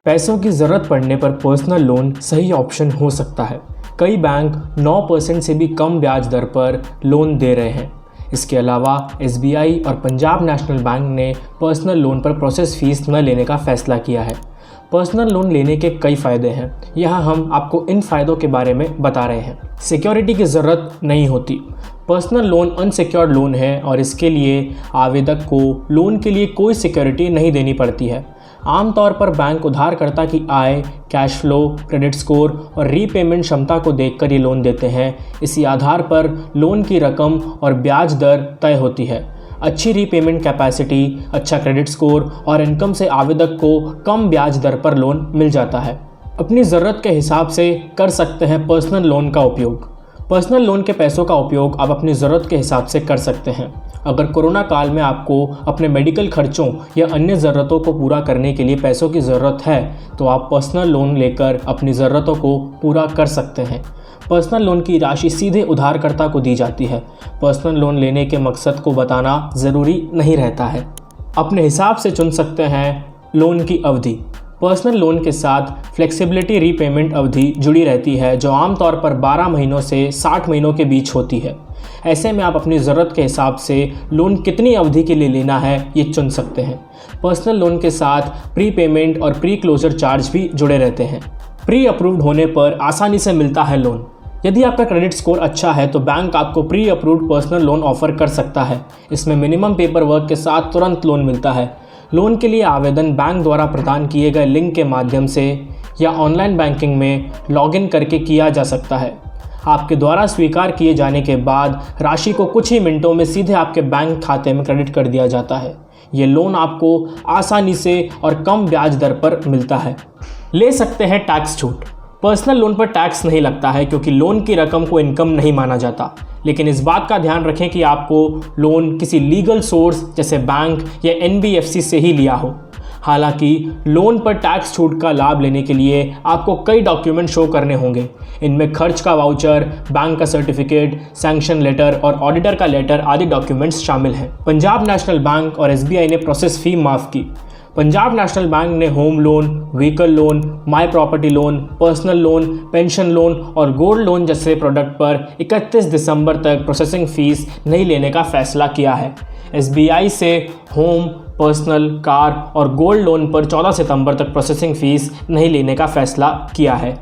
पैसों की ज़रूरत पड़ने पर पर्सनल लोन सही ऑप्शन हो सकता है। कई बैंक 9% से भी कम ब्याज दर पर लोन दे रहे हैं। इसके अलावा SBI और पंजाब नेशनल बैंक ने पर्सनल लोन पर प्रोसेस फीस न लेने का फैसला किया है। पर्सनल लोन लेने के कई फ़ायदे हैं, यहाँ हम आपको इन फ़ायदों के बारे में बता रहे हैं। सिक्योरिटी की ज़रूरत नहीं होती। पर्सनल लोन अनसिक्योर्ड लोन है और इसके लिए आवेदक को लोन के लिए कोई सिक्योरिटी नहीं देनी पड़ती है। आमतौर पर बैंक उधारकर्ता की आय, कैश फ्लो, क्रेडिट स्कोर और रीपेमेंट क्षमता को देखकर ये लोन देते हैं। इसी आधार पर लोन की रकम और ब्याज दर तय होती है। अच्छी रीपेमेंट कैपेसिटी, अच्छा क्रेडिट स्कोर और इनकम से आवेदक को कम ब्याज दर पर लोन मिल जाता है। अपनी ज़रूरत के हिसाब से कर सकते हैं पर्सनल लोन का उपयोग। पर्सनल लोन के पैसों का उपयोग आप अपनी ज़रूरत के हिसाब से कर सकते हैं। अगर कोरोना काल में आपको अपने मेडिकल खर्चों या अन्य ज़रूरतों को पूरा करने के लिए पैसों की ज़रूरत है तो आप पर्सनल लोन लेकर अपनी ज़रूरतों को पूरा कर सकते हैं। पर्सनल लोन की राशि सीधे उधारकर्ता को दी जाती है। पर्सनल लोन लेने के मकसद को बताना ज़रूरी नहीं रहता है। अपने हिसाब से चुन सकते हैं लोन की अवधि। पर्सनल लोन के साथ फ्लेक्सिबिलिटी रीपेमेंट अवधि जुड़ी रहती है जो आमतौर पर 12 महीनों से 60 महीनों के बीच होती है। ऐसे में आप अपनी ज़रूरत के हिसाब से लोन कितनी अवधि के लिए लेना है ये चुन सकते हैं। पर्सनल लोन के साथ प्री पेमेंट और प्री क्लोजर चार्ज भी जुड़े रहते हैं। प्री अप्रूव्ड होने पर आसानी से मिलता है लोन। यदि आपका क्रेडिट स्कोर अच्छा है तो बैंक आपको pre approved personal loan offer कर सकता है। इसमें मिनिमम पेपर वर्क के साथ तुरंत लोन मिलता है। लोन के लिए आवेदन बैंक द्वारा प्रदान किए गए लिंक के माध्यम से या ऑनलाइन बैंकिंग में लॉगिन करके किया जा सकता है। आपके द्वारा स्वीकार किए जाने के बाद राशि को कुछ ही मिनटों में सीधे आपके बैंक खाते में क्रेडिट कर दिया जाता है। ये लोन आपको आसानी से और कम ब्याज दर पर मिलता है। ले सकते हैं टैक्स छूट। पर्सनल लोन पर टैक्स नहीं लगता है क्योंकि लोन की रकम को इनकम नहीं माना जाता, लेकिन इस बात का ध्यान रखें कि आपको लोन किसी लीगल सोर्स जैसे बैंक या NBFC से ही लिया हो। हालांकि लोन पर टैक्स छूट का लाभ लेने के लिए आपको कई डॉक्यूमेंट शो करने होंगे। इनमें खर्च का वाउचर, बैंक का सर्टिफिकेट, सैंक्शन लेटर और ऑडिटर का लेटर आदि डॉक्यूमेंट्स शामिल हैं। पंजाब नेशनल बैंक और SBI ने प्रोसेस फ़ी माफ़ की। पंजाब नेशनल बैंक ने होम लोन, व्हीकल लोन, माई property loan, personal loan, pension loan और गोल्ड लोन जैसे प्रोडक्ट पर 31 दिसंबर तक प्रोसेसिंग फ़ीस नहीं लेने का फैसला किया है। SBI से होम, पर्सनल, कार और गोल्ड लोन पर 14 सितंबर तक प्रोसेसिंग फ़ीस नहीं लेने का फैसला किया है।